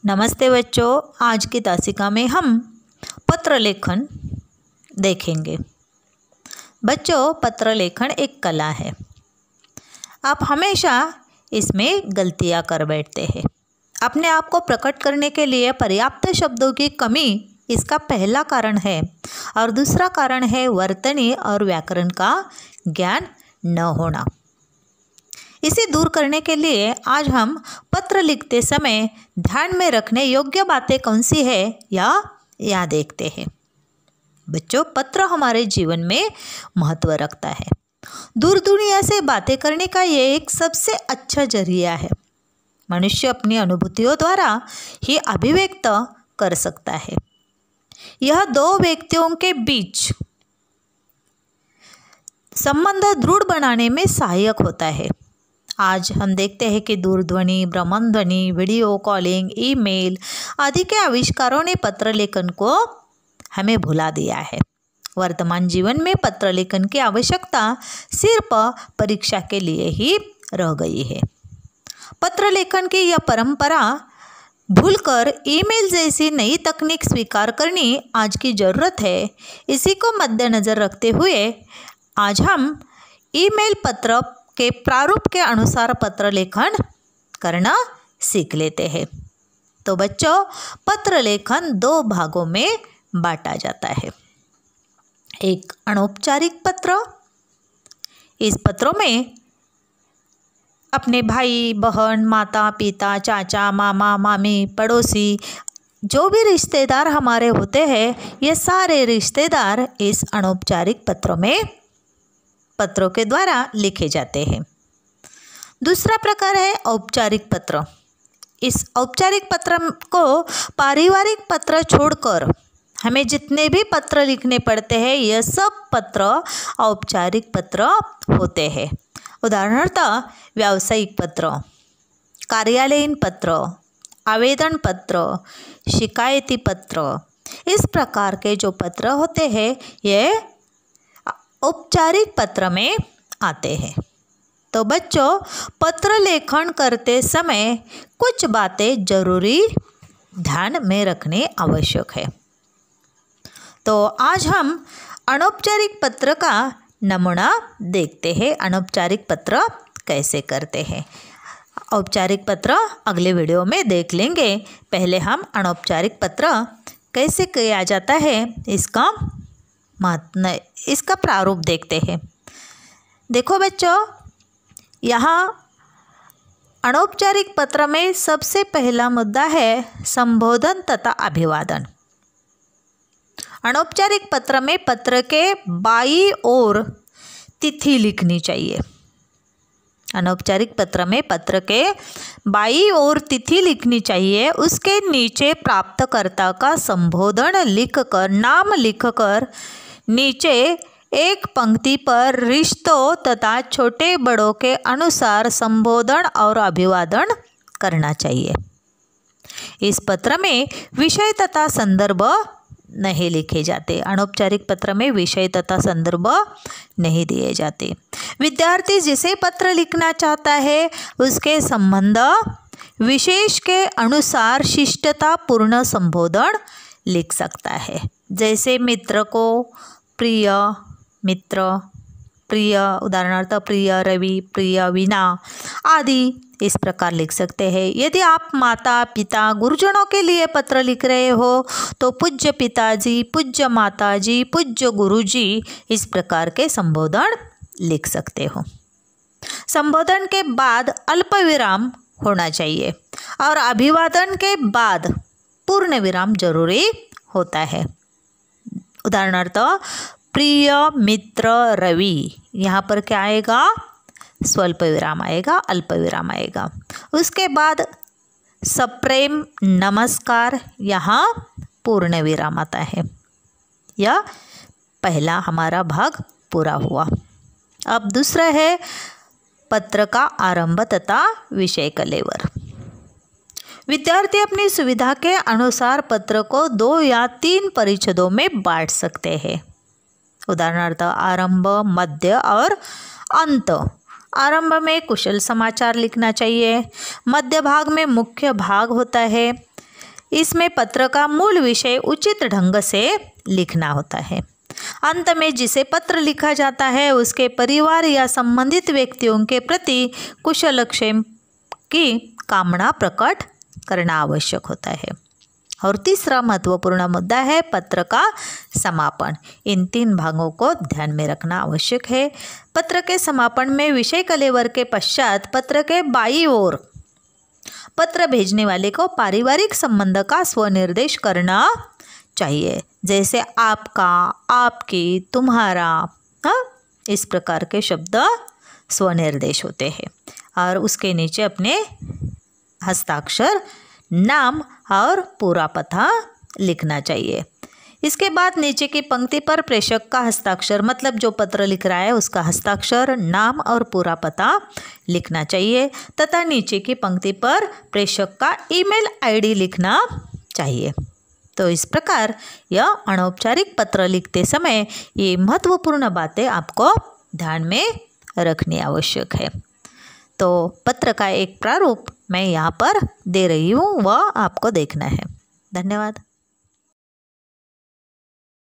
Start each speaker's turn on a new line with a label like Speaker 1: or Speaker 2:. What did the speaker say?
Speaker 1: नमस्ते बच्चों, आज की तासिका में हम पत्र लेखन देखेंगे। बच्चों, पत्र लेखन एक कला है। आप हमेशा इसमें गलतियां कर बैठते हैं। अपने आप को प्रकट करने के लिए पर्याप्त शब्दों की कमी इसका पहला कारण है, और दूसरा कारण है वर्तनी और व्याकरण का ज्ञान न होना। इसे दूर करने के लिए आज हम पत्र लिखते समय ध्यान में रखने योग्य बातें कौन सी है या देखते हैं। बच्चों, पत्र हमारे जीवन में महत्व रखता है। दूर दुनिया से बातें करने का ये एक सबसे अच्छा जरिया है। मनुष्य अपनी अनुभूतियों द्वारा ही अभिव्यक्त कर सकता है। यह दो व्यक्तियों के बीच संबंध दृढ़ बनाने में सहायक होता है। आज हम देखते हैं कि दूरध्वनि, भ्रमणध्वनि, वीडियो कॉलिंग, ईमेल आदि के आविष्कारों ने पत्र लेखन को हमें भुला दिया है। वर्तमान जीवन में पत्र लेखन की आवश्यकता सिर्फ परीक्षा के लिए ही रह गई है। पत्र लेखन की यह परंपरा भूलकर ईमेल जैसी नई तकनीक स्वीकार करनी आज की ज़रूरत है। इसी को मद्देनज़र रखते हुए आज हम ईमेल पत्र के प्रारूप के अनुसार पत्र लेखन करना सीख लेते हैं। तो बच्चों, पत्र लेखन दो भागों में बांटा जाता है। एक अनौपचारिक पत्र। इस पत्रों में अपने भाई बहन, माता पिता, चाचा, मामा, मामी, पड़ोसी जो भी रिश्तेदार हमारे होते हैं, ये सारे रिश्तेदार इस अनौपचारिक पत्रों के द्वारा लिखे जाते हैं। दूसरा प्रकार है औपचारिक पत्र। इस औपचारिक पत्र को पारिवारिक पत्र छोड़कर हमें जितने भी पत्र लिखने पड़ते हैं, यह सब पत्र औपचारिक पत्र होते हैं। उदाहरणार्थ व्यावसायिक पत्र, कार्यालयीन पत्र, आवेदन पत्र, शिकायती पत्र, इस प्रकार के जो पत्र होते हैं ये औपचारिक पत्र में आते हैं। तो बच्चों, पत्र लेखन करते समय कुछ बातें जरूरी ध्यान में रखने आवश्यक है। तो आज हम अनौपचारिक पत्र का नमूना देखते हैं। अनौपचारिक पत्र कैसे करते हैं, औपचारिक पत्र अगले वीडियो में देख लेंगे। पहले हम अनौपचारिक पत्र कैसे किया जाता है इसका प्रारूप देखते हैं। देखो बच्चों, यहाँ अनौपचारिक पत्र में सबसे पहला मुद्दा है संबोधन तथा अभिवादन। अनौपचारिक पत्र में पत्र के बाईं ओर तिथि लिखनी चाहिए। अनौपचारिक पत्र में पत्र के बाईं ओर तिथि लिखनी चाहिए। उसके नीचे प्राप्तकर्ता का संबोधन लिखकर, नाम लिखकर नीचे एक पंक्ति पर रिश्तों तथा छोटे बड़ों के अनुसार संबोधन और अभिवादन करना चाहिए। इस पत्र में विषय तथा संदर्भ नहीं लिखे जाते। अनौपचारिक पत्र में विषय तथा संदर्भ नहीं दिए जाते। विद्यार्थी जिसे पत्र लिखना चाहता है उसके संबंध विशेष के अनुसार शिष्टता पूर्ण संबोधन लिख सकता है। जैसे मित्र को प्रिय मित्र, प्रिय उदाहरणार्थ प्रिय रवि, प्रिय वीणा आदि इस प्रकार लिख सकते हैं। यदि आप माता पिता गुरुजनों के लिए पत्र लिख रहे हो तो पूज्य पिताजी, पूज्य माताजी, पूज्य गुरुजी इस प्रकार के संबोधन लिख सकते हो। संबोधन के बाद अल्प विराम होना चाहिए और अभिवादन के बाद पूर्ण विराम जरूरी होता है। उदाहरणार्थ प्रिय मित्र रवि, यहाँ पर क्या आएगा? स्वल्प विराम आएगा, अल्प विराम आएगा। उसके बाद सप्रेम नमस्कार, यहाँ पूर्ण विराम आता है। यह पहला हमारा भाग पूरा हुआ। अब दूसरा है पत्र का आरंभ तथा विषय कलेवर। विद्यार्थी अपनी सुविधा के अनुसार पत्र को 2 या 3 परिच्छेदों में बांट सकते हैं। उदाहरणार्थ आरंभ, मध्य और अंत। आरंभ में कुशल समाचार लिखना चाहिए। मध्य भाग में मुख्य भाग होता है। इसमें पत्र का मूल विषय उचित ढंग से लिखना होता है। अंत में जिसे पत्र लिखा जाता है उसके परिवार या संबंधित व्यक्तियों के प्रति कुशलक्षेम की कामना प्रकट करना आवश्यक होता है। और तीसरा महत्वपूर्ण मुद्दा है पत्र का समापन। इन 3 भागों को ध्यान में रखना आवश्यक है। पत्र के समापन में विषय कलेवर के पश्चात पत्र के बाईं ओर पत्र भेजने वाले को पारिवारिक संबंध का स्वनिर्देश करना चाहिए, जैसे आपका, आपकी, तुम्हारा, इस प्रकार के शब्द स्वनिर्देश होते हैं। और उसके नीचे अपने हस्ताक्षर, नाम और पूरा पता लिखना चाहिए। इसके बाद नीचे की पंक्ति पर प्रेषक का हस्ताक्षर, मतलब जो पत्र लिख रहा है उसका हस्ताक्षर, नाम और पूरा पता लिखना चाहिए तथा नीचे की पंक्ति पर प्रेषक का ईमेल आईडी लिखना चाहिए। तो इस प्रकार यह अनौपचारिक पत्र लिखते समय ये महत्वपूर्ण बातें आपको ध्यान में रखनी आवश्यक है। तो पत्र का एक प्रारूप मैं यहाँ पर दे रही हूँ, वह आपको देखना है। धन्यवाद।